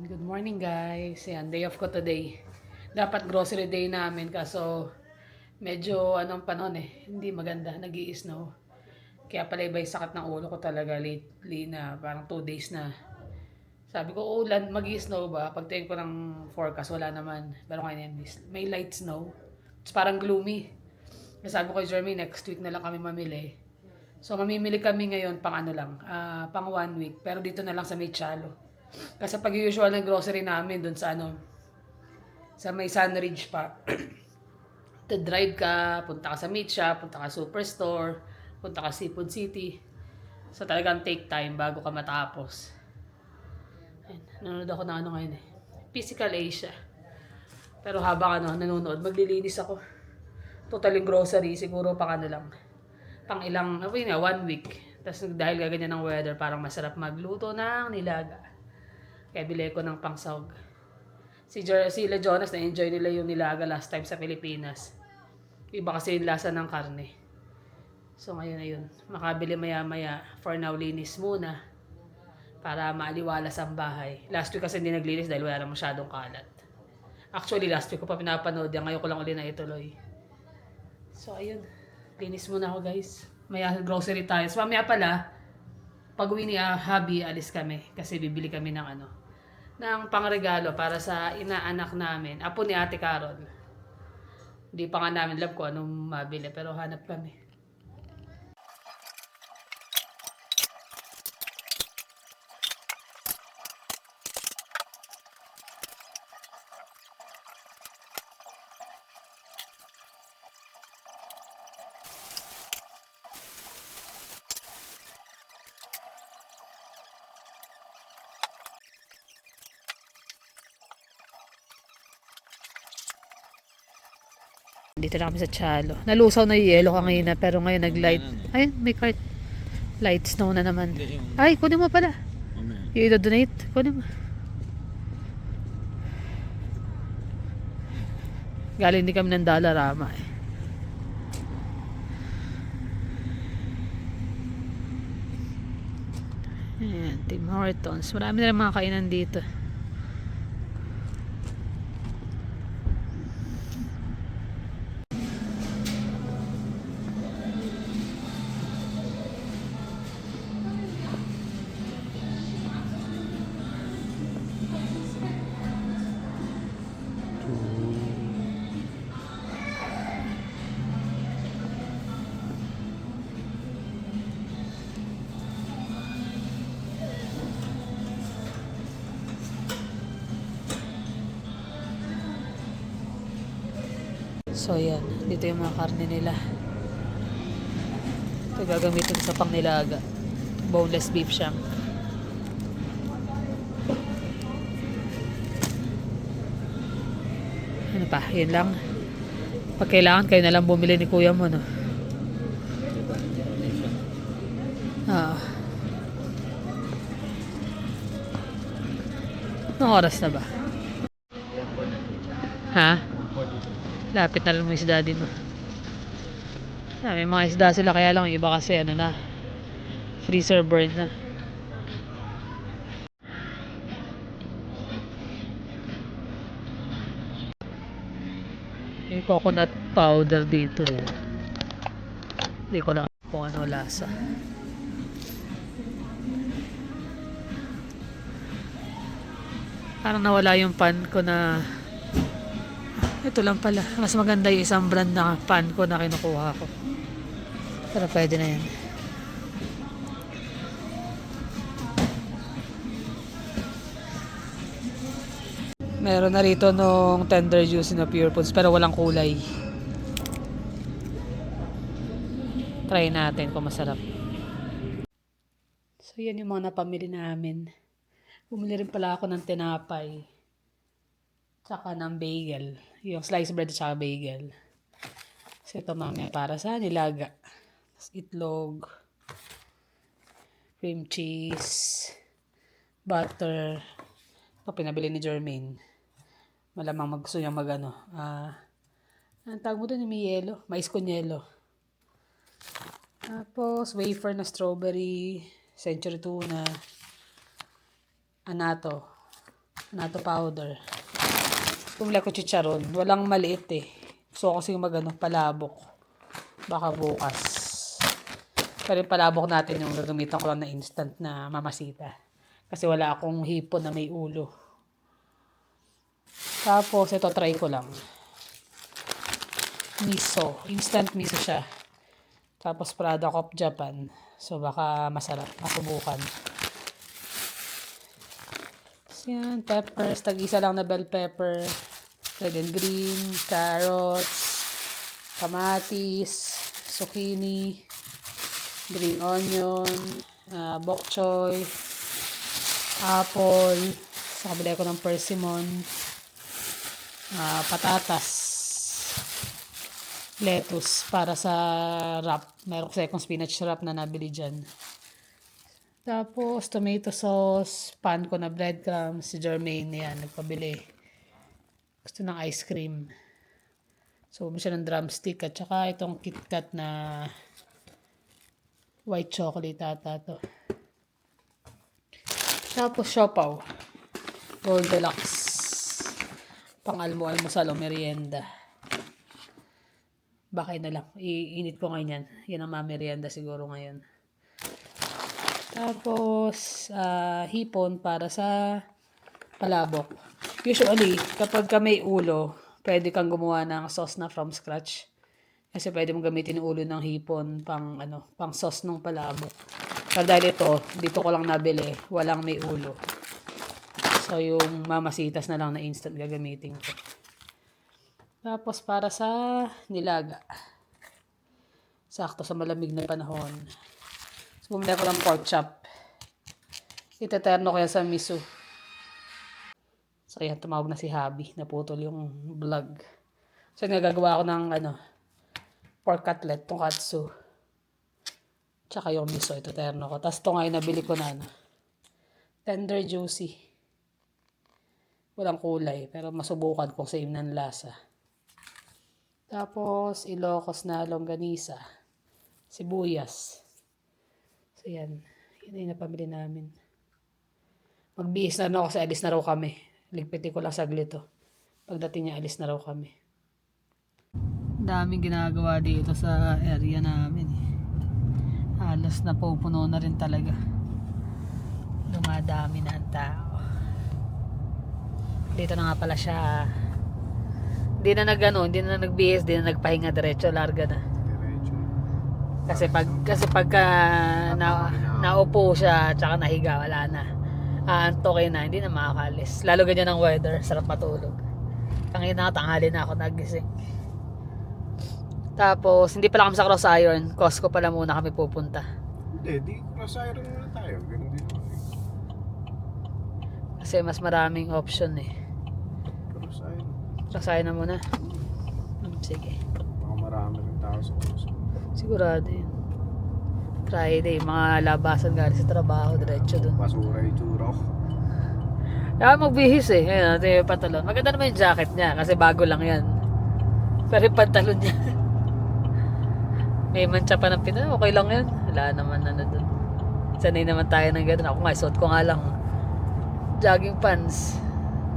Good morning guys. Yan, day off ko today. Dapat grocery day namin kaso medyo anong panahon hindi maganda, nag-i-snow. Kaya pala iba yung sakit ng ulo ko talaga lately na parang 2 days na. Sabi ko, ulan, mag-i-snow ba? Pagtingin ko ng forecast, wala naman. Pero ngayon may light snow. It's parang gloomy. Kaya sabi ko kay Jeremy, next week na lang kami mamili. So mamimili kami ngayon pang ano lang, pang 1 week. Pero dito na lang sa may Chalo. Kasi pag usual ng grocery namin dun sa ano, sa may Sunridge pa. To drive ka, punta ka sa meat shop, punta ka superstore, punta ka Seafood City. So talagang take time bago ka matapos. Ayun, nanonood ako ng ano ngayon Physical Asia. Pero habang ano, nanonood, maglilinis ako. Totaling grocery, siguro pang ano lang. Pang ilang, 1 week. Tapos dahil gaganyan ng weather, parang masarap magluto ng nilaga. Kaya bili ko ng pangsahog. Sila Jonas, na-enjoy nila yung nilaga last time sa Pilipinas. Iba kasi yung lasa ng karne. So ngayon ayun, makabili maya-maya. For now, linis muna. Para maaliwalas ang bahay. Last week kasi hindi naglinis dahil wala na masyadong kalat. Actually, last week ko pa pinapanood yan. Ngayon ko lang uli na ituloy. So ayun, linis muna ako guys. Maya grocery tayo. So mamaya pala, pag uwi ni Habi, alis kami. Kasi bibili kami ng ano, ng pangregalo para sa inaanak namin. Apo ni Ate Carol. Hindi pa nga namin alam kung anong mabili pero hanap kami. Dito na kami sa Chalo. Nalusaw na yung yelo kanina pero ngayon nag-light. Ayun, may cart. Light snow na naman. Ay, kunin mo pala. Yung i-donate. Kunin mo. Galing din kami ng Dollarama Ayan, Tim Hortons. Marami na rin mga kainan dito. So yan, dito yung mga karne nila. Ito gagamitin sa pangnilaga. Boneless beef shank. Ano pa, yun lang. Pag kailangan kayo na lang bumili ni kuya mo, no? Anong oras na ba? Ha? Lapit na lang mo isda din, no? May mga isda sila kaya lang iba kasi ano na, freezer burn na. May coconut powder dito Hindi ko lang kung ano lasa. Parang nawala yung pan ko na ito lang pala. Mas maganda yung isang brand na pan ko na kinukuha ko. Pero pwede na yan. Meron na rito nung tender juice na Pure Foods pero walang kulay. Try natin kung masarap. So yan yung mga napamili namin. Bumili rin pala ako ng tinapay. Tsaka ng bagel. Yung sliced bread tsaka bagel. So ito mamaya para sa nilaga. Itlog. Cream cheese. Butter. Ito pinabili ni Jermaine. Malamang gusto niya ang tawag mo doon yung may yelo. Mais con yelo. Tapos wafer na strawberry. Century tuna. Anato. Natto powder. Bumili ko chicharon. Walang maliit eh. So kasi magano palabok. Baka bukas. Pero yung palabok natin yung gagamitan ko lang na instant na mamasita. Kasi wala akong hipon na may ulo. Tapos ito try ko lang. Miso. Instant miso siya. Tapos product of Japan. So baka masarap. Masubukan. Yan, peppers, tag-isa lang na bell pepper, red and green, carrots, kamatis, zucchini, green onion, bok choy, apple, sa kabila ko ng persimmon, patatas, lettuce para sa wrap. Meron kasi akong spinach wrap na nabili dyan. Tapos, tomato sauce, pan ko na breadcrumbs, si Jermaine, yan, nagpabili. Gusto ng ice cream. So, bumili siya ng drumstick at saka itong KitKat na white chocolate ata to. Tapos, siopaw. Gold Deluxe. Pang-almusal o merienda. Bakay na lang. Iinit ko ngayon yan. Yan ang merienda siguro ngayon. Tapos, hipon para sa palabok. Usually, kapag ka may ulo, pwede kang gumawa ng sauce na from scratch. Kasi pwede mong gamitin yung ulo ng hipon pang sauce ng palabok. Pero dahil dito ko lang nabili, walang may ulo. So, yung mamasitas na lang na instant gagamitin ko. Tapos, para sa nilaga. Sakto sa malamig na panahon. Bumili ko ng pork chop. Iteterno ko yan sa miso. So, yan. Tumawag na si Habi. Naputol yung vlog. So, nagagawa ko ng pork cutlet, tonkatsu. Tsaka yung miso. Iteterno ko. Tapos ito ngayon nabili ko na tender juicy. Walang kulay. Pero masubukan kung same ng lasa. Tapos, Ilocos na longganisa. Sibuyas. So, yan. Yan yung napamili namin. Magbihis na ako kasi alis na raw kami. Ligpitin ko lang saglit to. Pagdating niya, alis na raw kami. Daming ginagawa dito sa area namin. Halos napupuno na rin talaga. Dumadami na ang tao. Dito na nga pala siya. Hindi na nagbihis, hindi na nagpahinga, diretso, larga na. Kasi pagka naupo siya tsaka nahiga, wala na. Aantokin na, hindi na makakalis. Lalo ganyan ang weather, sarap matulog. Tanghali na ako nagising. Tapos, hindi pala kami sa Cross Iron. Costco pala muna kami pupunta. Hindi, Cross Iron muna tayo. Ganun din naman. Kasi mas maraming option eh. Cross Iron. Cross Iron na muna. Sige. Baka marami rin tao sa Cross Iron. Sigurado yun. Friday, mga labasan galing sa trabaho, diretso dun. Basura yung tsura ko. Kaya magbihis eh. Ayan, ito yung pantalon. Maganda naman yung jacket niya kasi bago lang yan. Pero yung pantalon niya. May mancha pa ng Pinoy. Okay lang yan. Wala naman dun. Sanay naman tayo ng gano'n. Ako nga, suot ko nga lang jogging pants.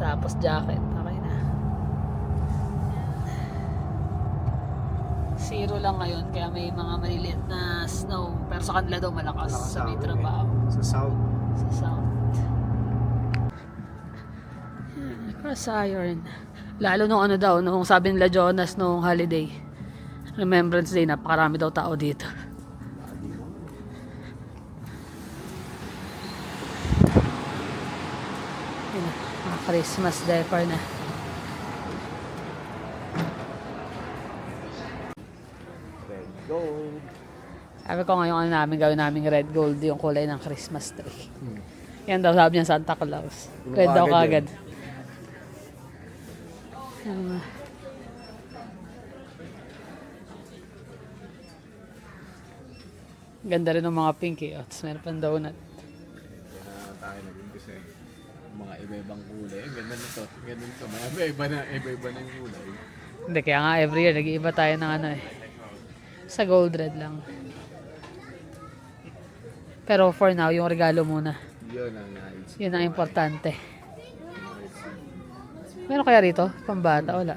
Tapos jacket. Okay na. Zero lang ngayon. Kaya may mga maliliit na snow. Pero sa kanila daw malakas sa may trabaho. Sa south. Sa south. Cross Iron. Lalo nung nung sabi nila Jonas nung holiday. Remembrance Day, napakarami daw tao dito. Yun na, mga Christmas decor na. Red gold. Sabi ko ngayon gawin namin red gold yung kulay ng Christmas tree. Yan daw sabi niya Santa Claus. Red daw kagad. Ganda rin ng mga pink eh. Tapos meron pang donut. Kaya tayo nag-umpisa eh. Mga iba-ibang kulay. Ang ganda nito. Ganda nito. May iba-iba na yung kulay. Hindi, kaya nga every year nag-iiba tayo ng sa gold red lang. Pero for now, yung regalo muna. Yun ang nice. Yun ang importante. Red Meron kaya rito? Pambata, wala.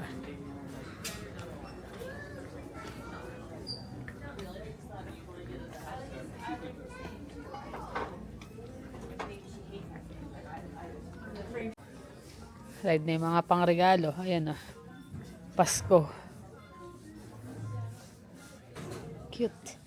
Slide na yung mga pangregalo. Ayan na. Pasko. Cute.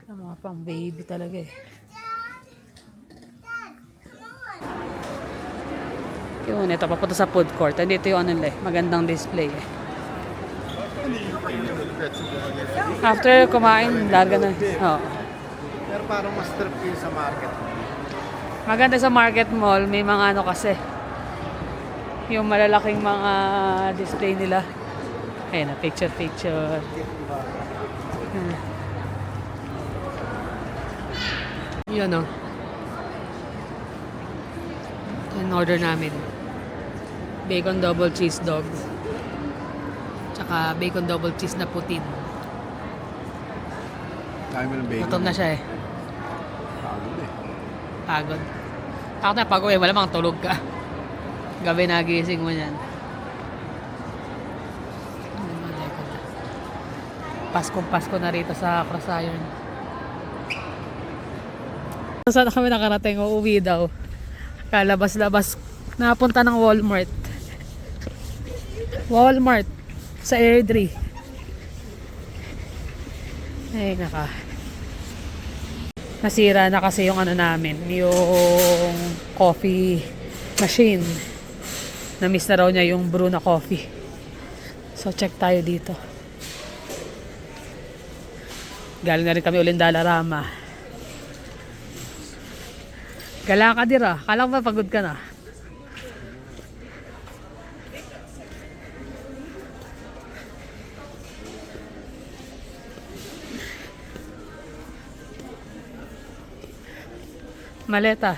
Ang mga pang baby talaga eh. Yun, ito papunta sa food court. Andito yung ano nila eh, magandang display eh. After kumain, larga na. Oh. Pero parang mas trip yun sa market. Maganda sa market mall, may mga ano kasi. Yung malalaking mga display nila. Ayun na, picture. Yun o. In order namin. Bacon double cheese dog. Tsaka bacon double cheese na putin. Kaya mo ng bacon. Gutom na siya eh. Pagod eh. Pagod. Takot na pagod eh. Malamang tulog ka. Gabi nagising mo yan. Pasko na rito sa Cross Iron. Saan kami nakarating? Uuwi daw. Kalabas-labas. Napunta ng Walmart. Sa Airdrie. Ay, nasira na kasi yung ano namin. Yung coffee machine. Na-miss na raw niya yung brew na coffee. So, check tayo dito. Galing na rin kami ulit Dalarama. Gala ka dira. Kala ko ba pagod ka na? Maleta.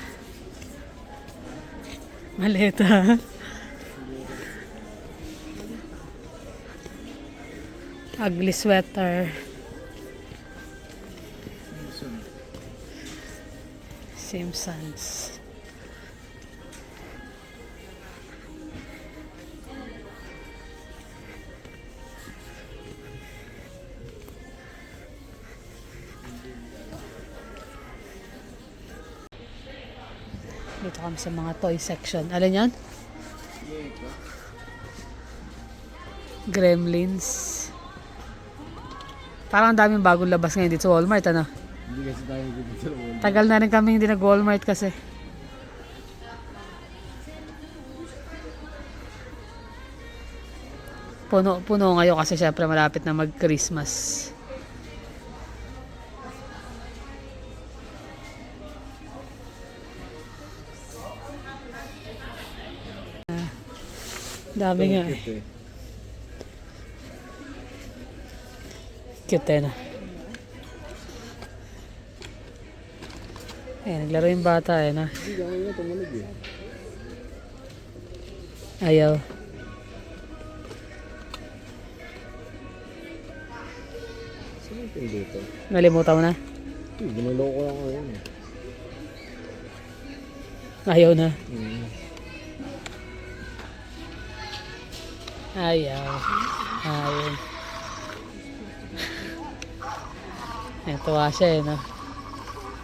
Ugly sweater. Simpsons. Dito kami sa mga toy section. Alin yan? Gremlins. Parang ang daming bagong labas ngayon dito sa Walmart, ano? Hindi kasi tayo dito sa Walmart. Tagal na rin kami hindi nag-Walmart kasi. Puno ngayon kasi syempre malapit na mag-Christmas. Dami nga eh. Cute eh. Cute eh na. Naglaro yung bata eh na. Hindi ka ngayon tumunog eh. Ayaw. Saan yung dito? Nalimutan mo na? Ginuloko ko lang ngayon eh. Ayaw na. Ayaw. Tuwa siya eh, no?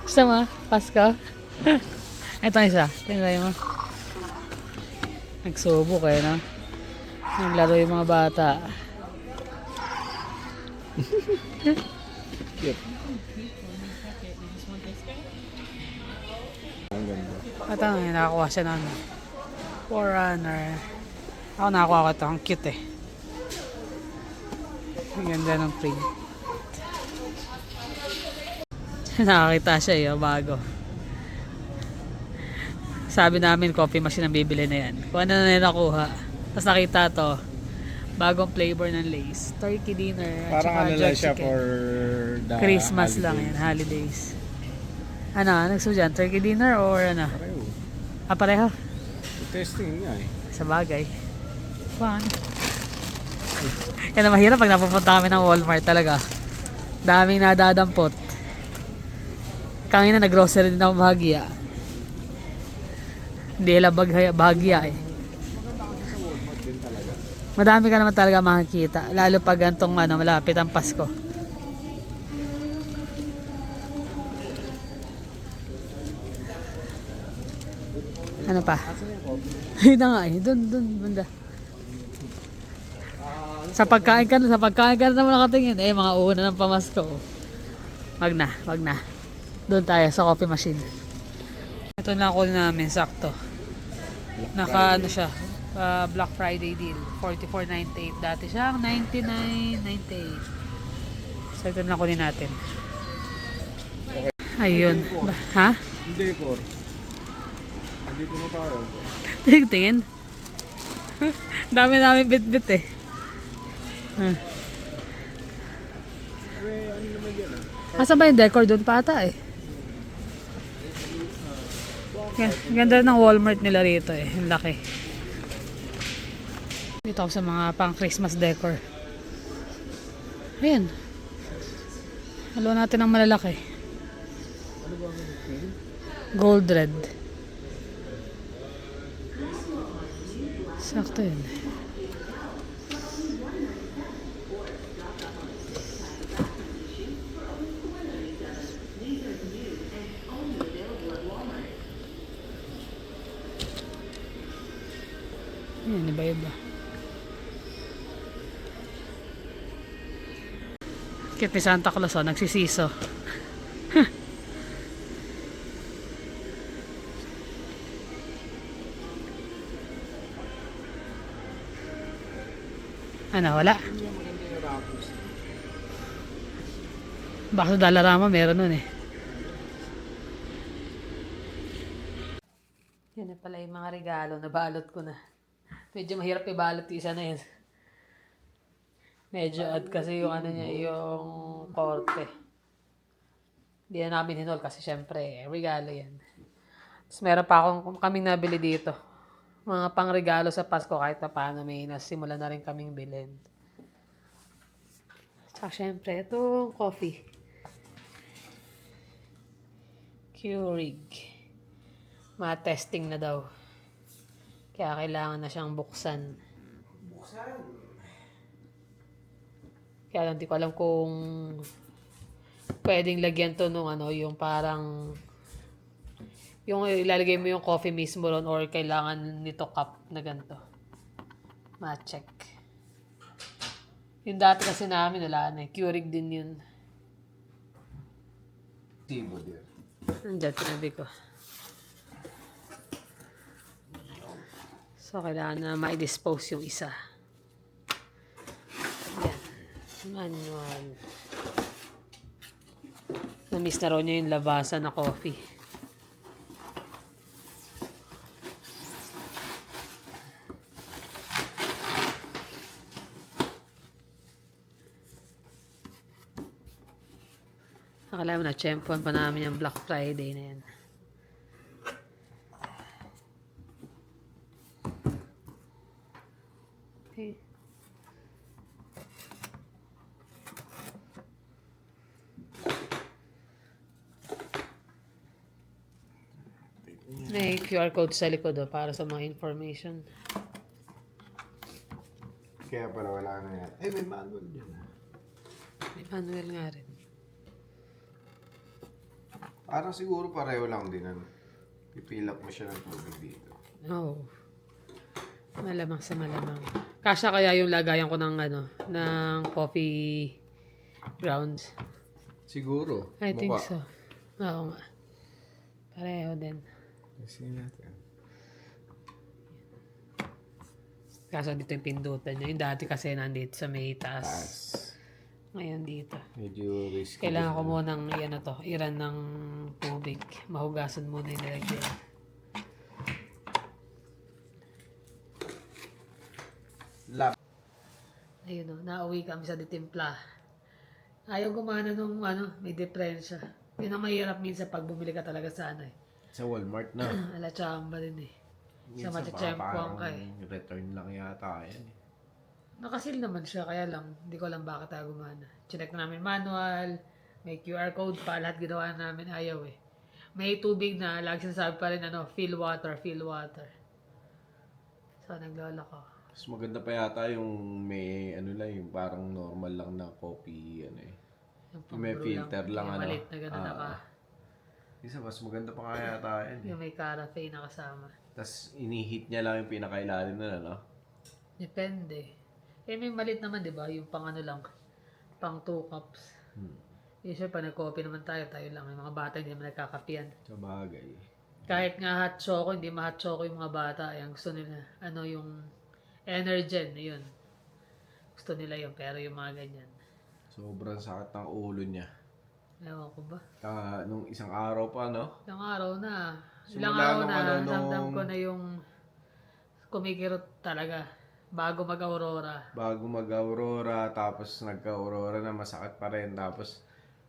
Gusto mo? Pasko? Ito isa. Tingnan mo. Nagsubok eh, no? Naglaro yung mga bata. Cute. Ang ganda. At ano, nakakuha siya ng Forerunner. Ako nakakuha ko ito. Ang cute eh. Ang ganda ng print. Nakakita siya eh, bago. Sabi namin coffee machine ang bibili na yan. Kung ano na nakuha. Tapos nakita to. Bagong flavor ng Lay's. Turkey dinner. At Parang saka ano lang jerk siya chicken. for the Christmas lang holiday. yan. Holidays. Ano? Nagsubo dyan? Turkey dinner or ano? Pareho. Pareho? Testing nga eh. Sa bagay. Fun. Yan na mahirap pag napupunta kami ng Walmart talaga. Daming nadadampot. Kanina nag-grocery din ako bahagya. Hindi lang bahagya eh. Madami ka naman talaga makikita. Lalo pag gantong malapit ang Pasko. Ano pa? Yun na nga eh. Doon, banda. Sa pagkain ka naman nakatingin. Eh, mga una ng pamasko. Wag na. Doon tayo sa coffee machine. Ito na ako namin, sakto. Naka ano siya, Black Friday deal. 44.98. Dati siyang 99.98. So ito na kunin natin. Ayun. Ha? Hindi ko. Hindi ko na tayo. Tingin. Dami namin bit-bit eh. Ano naman yan ah? Asa ba yung decor doon pa ata eh? Ganda ng Walmart nila rito eh. Ang laki. Dito ako sa mga pang Christmas decor. Ayan. Halo natin ng malalaki. Gold red. Sakto yun. Yan, iba-iba. Kit ni Santa Claus, nagsisiso. Ano, wala? Baka sa Dollarama meron nun eh. Yan na pala yung mga regalo, nabalot ko na. Medyo mahirap ibalot yung isa na yun. Medyo odd kasi yung ano niya, yung korte. Hindi na namin hinol kasi syempre, regalo yan. Tapos meron pa akong kaming nabili dito. Mga pangregalo sa Pasko kahit na paano may nasimulan na rin kaming bilhin. Tsaka syempre, itong coffee. Keurig. Ma-testing na daw. Kaya kailangan na siyang buksan. Kaya lang di ko alam kung pwedeng lagyan to nung yung parang yung ilalagay mo yung coffee mismo ron or kailangan nito cup na ganito. Ma-check. Yung dati kasi namin wala na eh. Keurig din yun. Tibo din. Nandiyan, sinabi ko. So, kailangan na ma-dispose yung isa. Yan. Manual. Na-miss na raw niya yung labasan na coffee. Akala mo na, tsempuan pa namin yung Black Friday na yan. Okay. May QR code sa likod para sa mga information. Kaya pala wala na yan. Eh, may manual dyan. May manual nga rin. Parang siguro pareho lang din. Pipilap mo siya ng tubig dito. Oo. Malamang sa malamang. Kasya kaya yung lagayan ko ng ng coffee grounds. Siguro. I think so. Oo nga. Pareho din. Kasi natin. Kaso dito yung pindutan niya. Yung dati kasi nandito sa may taas. Taas. Ngayon dito. Medyo risky. Kailangan ko munang iran ng tubig. Mahugasan muna yung nilagyan. Lap. Ayun o, nauwi kami sa ditimpla. Ayaw gumana nung may diferensya. Yun ang mahirap minsan pag bumili ka talaga sa Sa Walmart na. Ala chamba din eh. Sa Minsan machachempuan parang ka eh. return lang yata yan. Nakasil naman siya, kaya lang, hindi ko alam bakit ayaw gumana. Chinek namin manual, may QR code pa, lahat ginawa namin, ayaw eh. May tubig na, lagi sinasabi pa rin, fill water, fill water. So, naglala ko. Mas maganda pa yata yung may ano lang, yung parang normal lang na coffee, ano eh. Yung may pang-brew filter lang, yung ano. malit na gano'n naka. Isa, mas maganda pa kaya yata yan eh. Yung may cafe na kasama. Tapos inihit niya lang yung pinakailalim na, no? Depende. Eh, may malit naman, di ba? Yung pang lang, pang 2 cups. Usually, pag nag-coffee naman tayo lang. Yung mga bata hindi naman nagkakapian. Sa bagay. Kahit nga hot choco, hindi ma-hot choco yung mga bata. Yung gusto nila, yung Energen, yun. Gusto nila yun, pero yung mga ganyan. Sobrang sakit ng ulo niya. Ewan ko ba? Nung isang araw pa, no? Ilang araw na. Simula Ilang araw nung na, nung- ramdam ko na yung kumikirot talaga. Bago mag-aurora. Bago mag-aurora, tapos nagka-aurora na masakit pa rin. Tapos,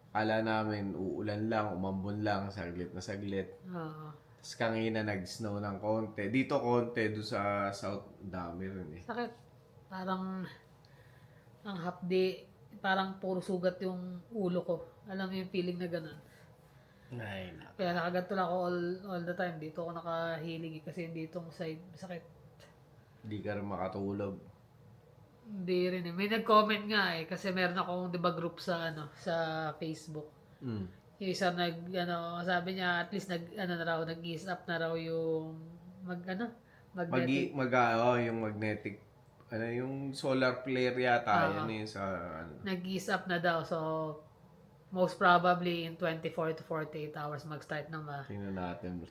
kala namin uulan lang, umambon lang, saglit na saglit. Oo. Tapos kanina nag-snow ng konti. Dito konti, doon sa south, dami rin eh. Sakit. Parang ang hapdi, parang puro sugat yung ulo ko. Alam mo yung feeling na ganun. Ay, na. Kaya nakaganto lang ako all the time. Dito ako nakahilig kasi dito side sakit. Hindi ka rin makatulog. Hindi rin eh. May nag-comment nga eh. Kasi meron akong, di ba, group sa, sa Facebook. Mm. Yung isa sabi niya, at least nag-ease up na raw yung, magnetic. Yung magnetic, yung solar flare yata, yan yung sa, Nag-ease up na daw. So, most probably in 24 to 48 hours mag-start na tingnan natin.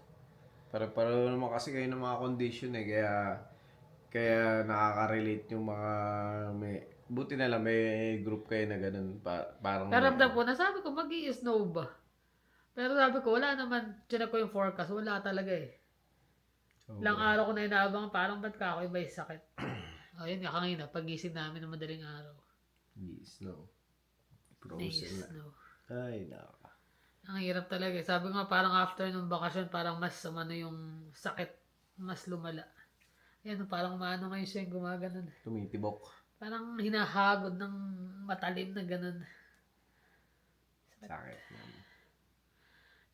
Para naman kasi kayo ng mga condition eh, kaya nakaka-relate yung mga, buti na lang may group kayo na ganun, parang Pero ramdam ko, nasabi ko, mag-i-snow ba? Pero sabi ko, wala naman. Tiyak ko yung forecast, wala talaga eh. Ilang araw ko na inaabang, parang ba't ka ako iba yung sakit? Ayun nga kanina, pagising namin ng madaling araw. Snow. Frozen na. Snow. Ay, naka. Ang hirap talaga eh. Sabi nga, parang after nung bakasyon, parang mas yung sakit, mas lumala. Ayan, parang umaano ngayon siya yung gumaganon. Tumitibok. Parang hinahagod ng matalim na ganun. Sakit naman.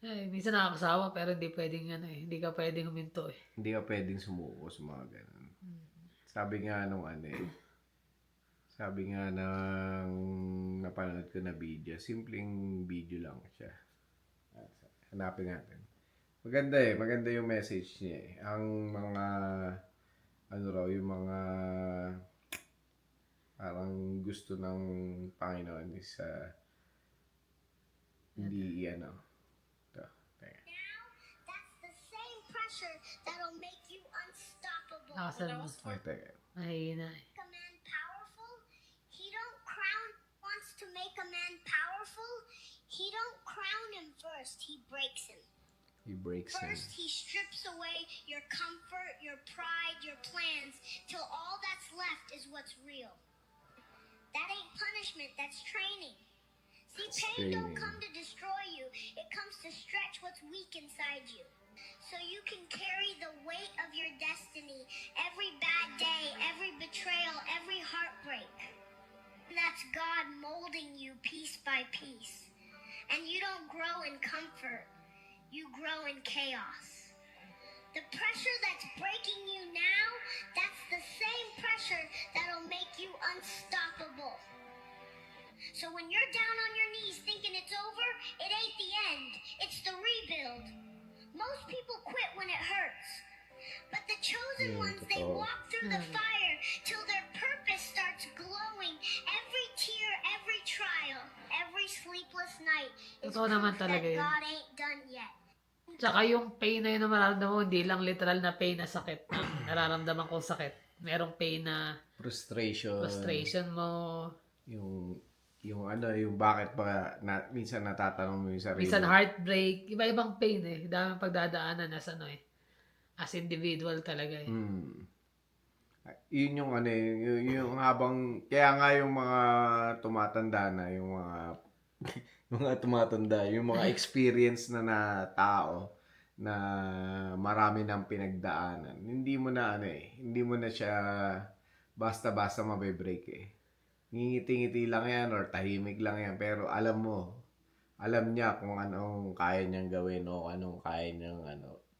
Eh, minsan nakakasawa pero hindi pwedeng hindi ka pwedeng huminto eh. Hindi ka pwedeng sumuko sa mga ganun. Sabi nga nung sabi nga ng napanood ko na video, simpleng video lang siya. Hanapin natin. Maganda yung message niya eh. Ang mga, yung mga parang gusto ng Panginoon is hindi Now, that's the same pressure that'll make you unstoppable. Nakasan mo. Teka. Mahina eh. Make a man powerful. He don't crown wants to make a man powerful. He don't crown him first. He breaks him. He breaks him. First, he strips away your comfort, your pride, your plans, till all that's left is what's real. That ain't punishment, that's training. See, pain don't come to destroy you. It comes to stretch what's weak inside you. So you can carry the weight of your destiny, every bad day, every betrayal, every heartbreak. And that's God molding you piece by piece. And you don't grow in comfort. You grow in chaos. The pressure that's breaking you now, that's the same pressure that'll make you unstoppable. So when you're down on your knees thinking it's over, it ain't the end. It's the rebuild. Most people quit when it hurts. But the chosen ones, they walk through the fire till their purpose starts glowing. Every tear, every trial, every sleepless night is Totoo naman proof talaga that yun. God ain't done yet. Tsaka yung pain na yun na mararamdaman mo, hindi lang literal na pain na sakit. Nararamdaman kong sakit. Merong pain na frustration mo. Yung bakit ba minsan natatanong mo yung sarili. Minsan heartbreak. Iba-ibang pain eh. Daming pagdadaanan as as individual talaga eh. Yun yung ano eh, yung habang, kaya nga yung mga tumatanda na, yung mga, yung mga tumatanda, yung mga experience na tao, na marami ng pinagdaanan, hindi mo na ano eh, hindi mo na siya basta-basta mabe-break eh. Ngingiti-ngiti lang yan or tahimik lang yan, pero alam niya kung anong kaya niyang gawin o anong kaya niyang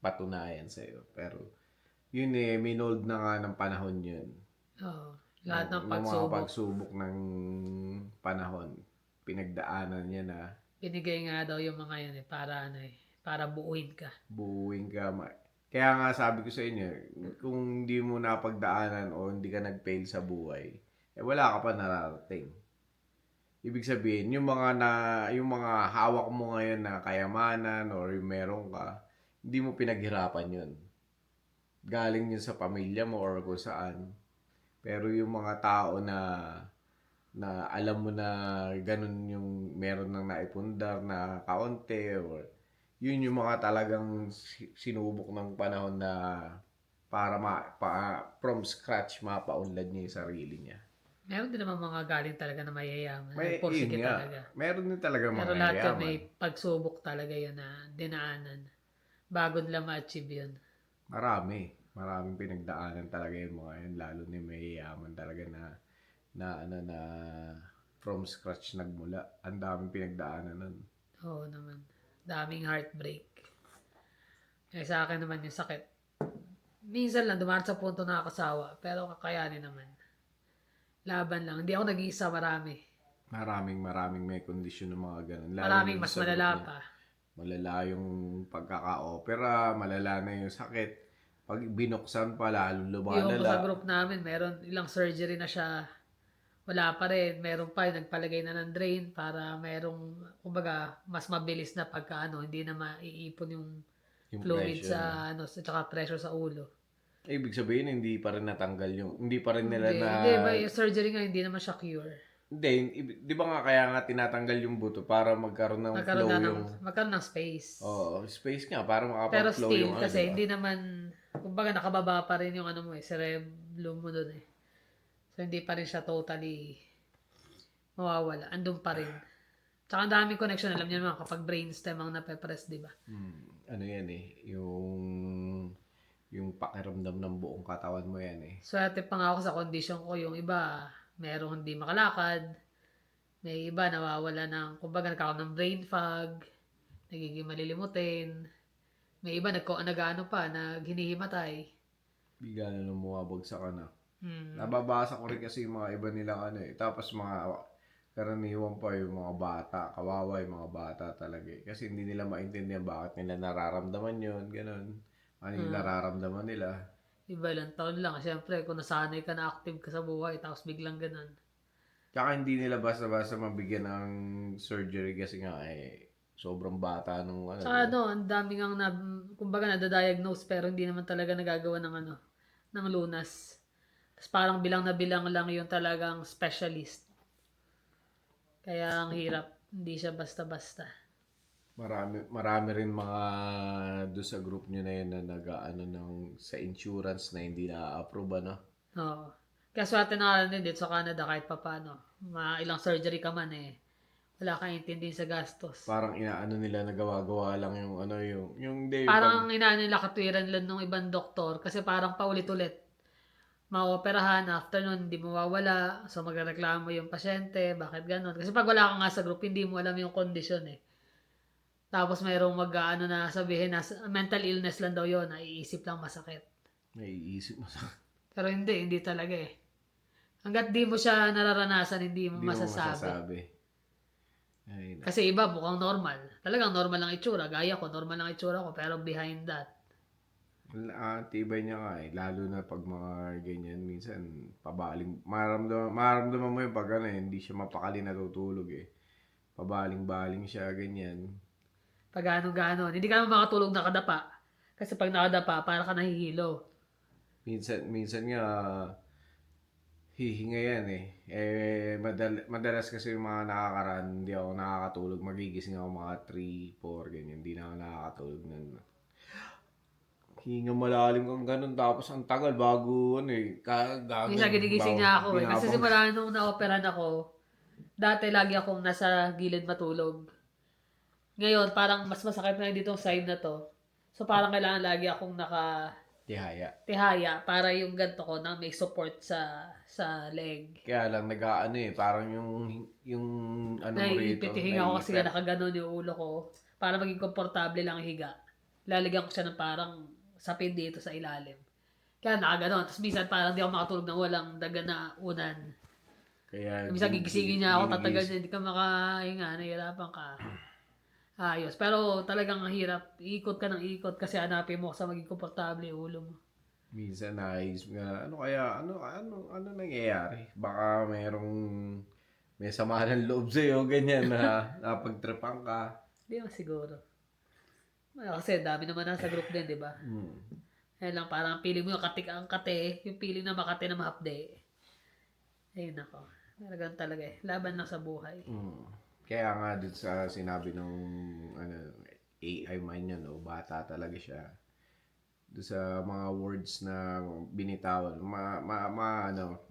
patunayan sa'yo. Pero yun eh, minold na nga ng panahon yun. Oo. Lahat ng Mga pagsubok. pagsubok ng panahon, pinagdaanan niya na Binigay nga daw yung mga yun para buuin ka. buuin ka. Kaya nga sabi ko sa inyo, kung hindi mo napagdaanan o hindi ka nag-fail sa buhay, eh wala ka pa nararating. Ibig sabihin, yung mga hawak mo ngayon na kayamanan or yung meron ka, hindi mo pinaghirapan yun. Galing yun sa pamilya mo or kung saan. Pero yung mga tao na alam mo na ganun yung meron nang naipundar na kaunti or yun yung mga talagang sinubok ng panahon na para from scratch mapaunlad niya yung sarili niya. Meron din naman mga galing talaga na mayayaman. May Pursige yun nga. talaga. Meron din talaga Pero mga lahat yun yayaman. may pagsubok talaga yun na dinaanan. Bago nila ma-achieve yun. Maraming pinagdaanan talaga yung mga yun, lalo na yung may yayaman talaga na from scratch nagmula. Ang daming pinagdaanan nun. Oo naman. Daming heartbreak. Eh sa akin naman yung sakit. Minsan lang dumaan sa punto na nakasawa. Pero kakayanin naman. Laban lang. Hindi ako nag-iisa, marami. Maraming may kondisyon ng mga ganun. Lalo Maraming na mas sa group malala niya. pa. Malala yung pagkaka-opera, malala na yung sakit. Pag binuksan pa, lalong Yung sa lumalala. group namin, meron ilang surgery na siya. Wala pa rin. Meron pa yung nagpalagay na ng drain para merong, kumbaga, mas mabilis na pagka hindi na maiipon yung Yung fluid pressure. sa tsaka pressure sa ulo. Ibig sabihin, hindi pa rin natanggal hindi pa rin nila Hindi ba yung surgery nga hindi naman siya cure. Hindi, di ba nga kaya nga tinatanggal yung buto para magkaroon ng flow yung... Magkaroon ng space. Oo, space nga para Pero makapag-flow still, yung kasi di ba? hindi naman, kumbaga nakababa pa rin yung cerebellum mo dun eh. So, hindi pa rin siya totally mawawala. Andun pa rin. Tsaka ang daming connection. Alam niyo naman, kapag brainstem ang nape-press, di ba? Ano yan eh, yung pakiramdam ng buong katawan mo yan eh. Swerte pa nga ako sa condition ko. Yung iba, merong hindi makalakad. May iba, nawawala ng, kumbaga, nagkakaroon ng brain fog. Nagiging malilimutin. May iba, nag-ano pa, naghinihimatay. Bigla na nung bumabagsak ka na. Hmm. Nababasa ko rin kasi yung mga iba nilang eh. Tapos mga karaniwan pa yung mga bata. Kawawa yung mga bata talaga eh. Kasi hindi nila maintindihan bakit nila nararamdaman yun. Ganun. Ano yung nararamdaman nila. Iba lang taon lang. Siyempre, kung nasanay ka na active ka sa buhay, tapos biglang ganun. Tsaka hindi nila basta-basta mabigyan ng surgery kasi nga sobrang bata nung Tsaka ang dami nga kumbaga nadadiagnose pero hindi naman talaga nagagawa ng lunas. Tapos parang bilang na bilang lang yung talagang specialist. Kaya ang hirap. Hindi siya basta-basta. Marami rin mga doon sa group nyo na yun na sa insurance na hindi na-approve Oo. Kaya swerte na rin dito sa Canada kahit papano. Ilang surgery ka man wala kang intindihin sa gastos. Parang inaano nila nagawa-gawa lang yung day Parang nila katwiran nila nung ibang doktor kasi parang paulit-ulit. Maoperahan, after nun, hindi mawawala. So, magreklamo yung pasyente, bakit ganun. Kasi pag wala ka nga sa group, hindi mo alam yung kondisyon eh. Tapos mayroong na sabihin na mental illness lang daw yun, naiisip lang masakit. naiisip mo sa Pero hindi talaga eh. Hanggat di mo siya nararanasan, hindi mo hindi mo masasabi. masasabi. Ay, Kasi iba mukhang normal. Talagang normal lang itsura. Gaya ko, normal lang itsura ko. Pero behind that, tibay niya nga eh. Lalo na pag mga ganyan, minsan pabaling. Maramdaman mo yung pag hindi siya mapakali natutulog eh. Pabaling-baling siya, ganyan. pag ano-gano, hindi ka naman makatulog nakadapa. Kasi pag nakadapa, para ka nahihilo. Minsan nga, hihinga yan eh. Madalas kasi yung mga nakakaraan, hindi ako nakakatulog. Magigising ako mga 3, 4, ganyan. Hindi na ako nakakatulog nun. Hinga malalim kang ganun, tapos ang tagal bago Minsan ginigising niya ako eh. Kasi simula nung na-operan ako, dati lagi akong nasa gilid matulog. Ngayon, parang mas masakit na dito side na to. So, parang kailangan lagi akong Tihaya. tihaya para yung ganto ko na may support sa leg. Kaya lang nag-aano parang yung ano mo rito. Naiipit yung hinga ko kasi nga nakaganon yung ulo ko. Para maging komportable lang higa. Lalagyan ko siya ng parang sapin dito sa ilalim. Kaya nakaganon. Tapos minsan parang di ako makatulog ng walang daga na unan. Kaya Minsan gigisingin niya ako, tatagal niya, hindi ka makahinga, nahihirapan ka. Ayos. Pero talagang hirap. Ikot ka ng ikot kasi hanapin mo sa maging komportable yung ulo mo. Minsan naisip nga, ano nangyayari? Baka may sama ng loob sa'yo, ganyan na napagtripan ka. Hindi naman siguro. Kasi dami naman nasa group din, di ba? Kaya lang parang feeling mo yung katik ang kate, yung feeling na makate na mahapde. Ayun ako. Talagang talaga eh. Laban lang sa buhay. Kaya nga dun sa sinabi nung AI man yun, bata talaga siya. Doon sa mga words na binitawan,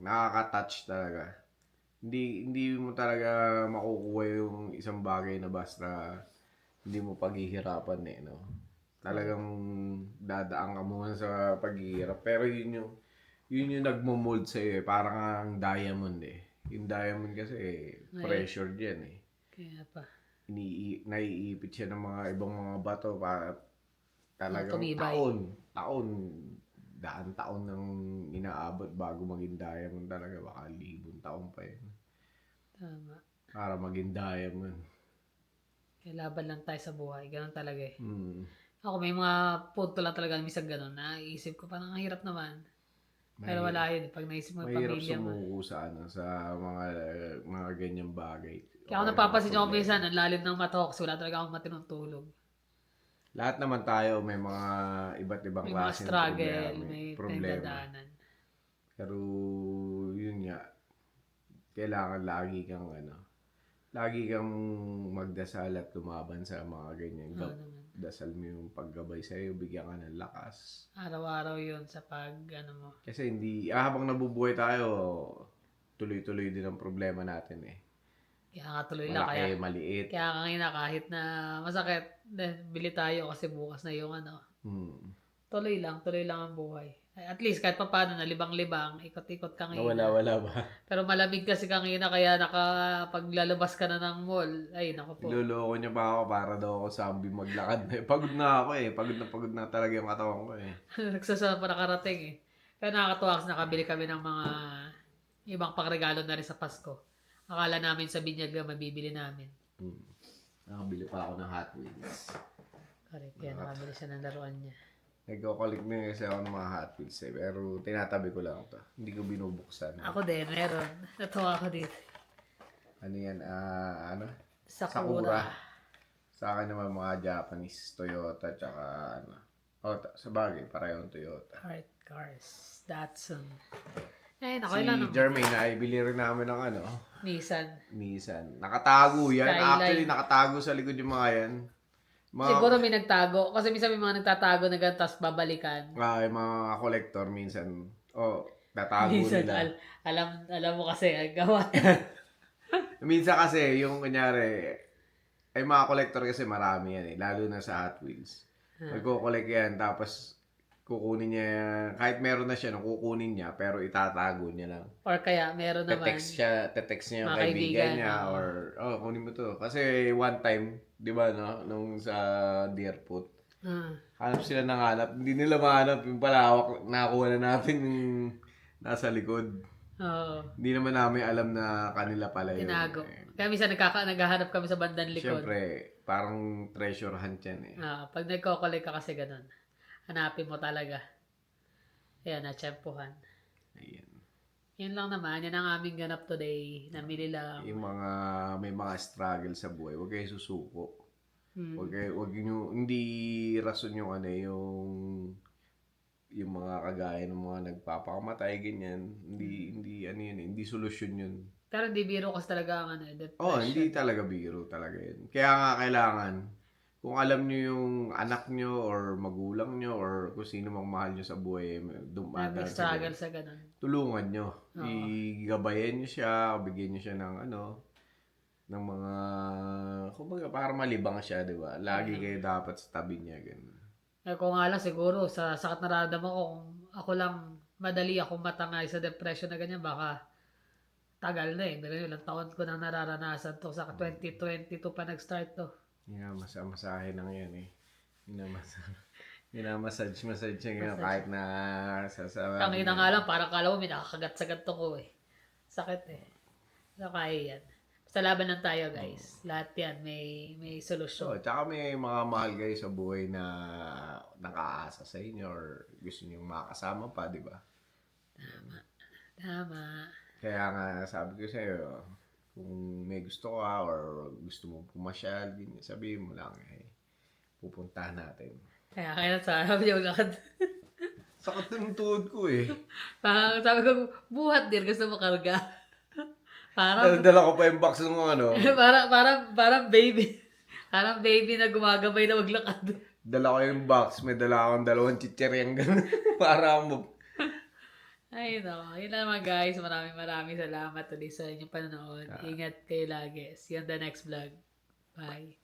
nakaka-touch talaga. Hindi mo talaga makukuha yung isang bagay na basta hindi mo paghihirapan no. Talagang dadaan ka muna sa paghihirap. Pero yun yung nagmo-mold sa'yo parang ang diamond Yung diamond kasi pressure yan Kaya pa. Naiipit siya ng mga ibang mga bato para talagang Tumibay. daan taon nang inaabot bago maging diamond talaga. Baka 1,000 taon pa yun. Tama. Para maging diamond. Kaya laban lang tayo sa buhay. Ganun talaga eh. Ako may mga punto lang talaga minsan ganun. Naisip ko parang ang hirap naman. Pero wala yun. Pag naisip mo yung Mahirap pamilya mo. sumuko sa mga ganyang bagay. Kaya ako napapansin ako minsan, ang lalim ng mata ko kasi wala talaga akong matinong tulog. Lahat naman tayo may mga iba't ibang May mga klaseng struggle, may problema. pinagdadaanan. Pero yun nga, kailangan lagi kang magdasal at lumaban sa mga ganyan. Dasal mo yung paggabay sa'yo, bigyan ka ng lakas. Araw-araw yun sa mo. Kasi habang nabubuhay tayo, tuloy-tuloy din ang problema natin Kaya nga tuloy lang. Malaki, maliit. Kaya kanina kahit na masakit, bili tayo kasi bukas na yung Tuloy lang ang buhay. At least kahit pa paano, nalibang-libang, ikot-ikot ka ngayon. Nawala ba? Pero malamig kasi kanina kaya paglalabas ka na ng mall, ay naku po. Iloloko niya pa ako para daw ako zombie maglakad. Pagod na ako pagod na talaga yung katawan ko Nagsasama pa nakarating Kaya nakakatuwa kasi nakabili kami ng mga ibang pangregalo na rin sa Pasko. Akala namin sa binyag na mabibili namin. Nakabili pa ako ng Hot Wheels. Correct. Kaya nakabili siya ng laruan niya. Nagko-collect na kasi ako ng mga Hot Wheels pero tinatabi ko lang ito. Hindi ko binubuksan. Ako din, meron. Natuwa ako dito. Ano yan? Sakura. Sa akin naman mga Japanese, Toyota, tsaka sa bagay, parehong Toyota. Art Cars. Datsun. Ayun, ako Si lang. Jermaine, naibili rin namin ng Nissan. Nakatago yan. Skyline. Actually, nakatago sa likod yung mga yan. Siguro may nagtago. Kasi minsan may mga nagtatago na ganun, tapos babalikan. Yung mga collector minsan, tatago Minsan, nila. alam mo kasi, ang gawa. Minsan kasi, yung kunyari, ay mga collector kasi marami yan lalo na sa Hot Wheels. Magko-collect yan, tapos kukunin niya, kahit meron na siya, kukunin niya, pero itatago niya lang. Or kaya, meron naman. Tetext niya yung mga kaibigan niya, oo. or, kunin mo to. Kasi one time, di ba, nung sa Deerfoot, hanap sila ng hanap. Hindi nila mahanap yung palawak, nakakuha na natin yung nasa likod. Oo. Hindi naman namin alam na kanila pala yun. Tinago. Kaya minsan naghahanap kami sa bandang likod. Siyempre, parang treasure hunt yan Pag nagko-collect ka kasi ganun, hanapin mo talaga. Ayan, natsyempohan. Ayan. Yun lang naman, yan ang aming ganap today. Namili lang. May mga struggle sa buhay, huwag kayo susuko. Huwag nyo, hindi rason yung yung mga kagaya ng mga nagpapakamatay, ganyan. Hindi solusyon yun. Pero hindi biro kasi talaga ang depression. Hindi talaga biro talaga yun. Kaya nga kailangan kung alam nyo yung anak nyo or magulang nyo or kung sino mang mahal nyo sa buhay, dumadaan sa Nag-struggle sa ganun. tulungan nyo. Oo. Igabayan nyo siya, bigyan nyo siya ng ng mga, kumbaga para malibang siya, di ba? Lagi kayo dapat sa tabi niya, ganun. Eh kung nga lang siguro sa sakit na nararamdaman ko, kung ako lang madali akong matangay sa depression na ganyan, baka tagal na eh. Pero ilang taon ko nang nararanasan to. Sa 2022 pa nag-start to. Masahe ng yan eh. Minamassage niya ngayon kahit na Tangina nga lang, parang kala mo may nakakagat sa ganito ko eh. Sakit eh. So kaya yan. Basta laban lang tayo guys. Lahat yan may So, solusyon. tsaka may mga mahal kayo sa buhay na nakaasa sa inyo or gusto niyo makasama pa, di ba? Tama. Kaya nga sabi ko sa'yo, kung may gusto ka or gusto mo pumasyal, sabihin mo lang pupuntahan natin. Kaya sa sabi yung lakad. Sakit ng tuhod ko eh. Parang sabi ko, buhat din. Gusto mo karga. Parang, Dala ko pa yung box ng parang baby. Parang baby na gumagabay na maglakad. Dala ko yung box, may dala akong 2 chicheryang gano'n. Para mo. Ay, no. Yun naman guys. Maraming salamat ulit sa inyong panonood. Ingat kayo lagi. See you on the next vlog. Bye.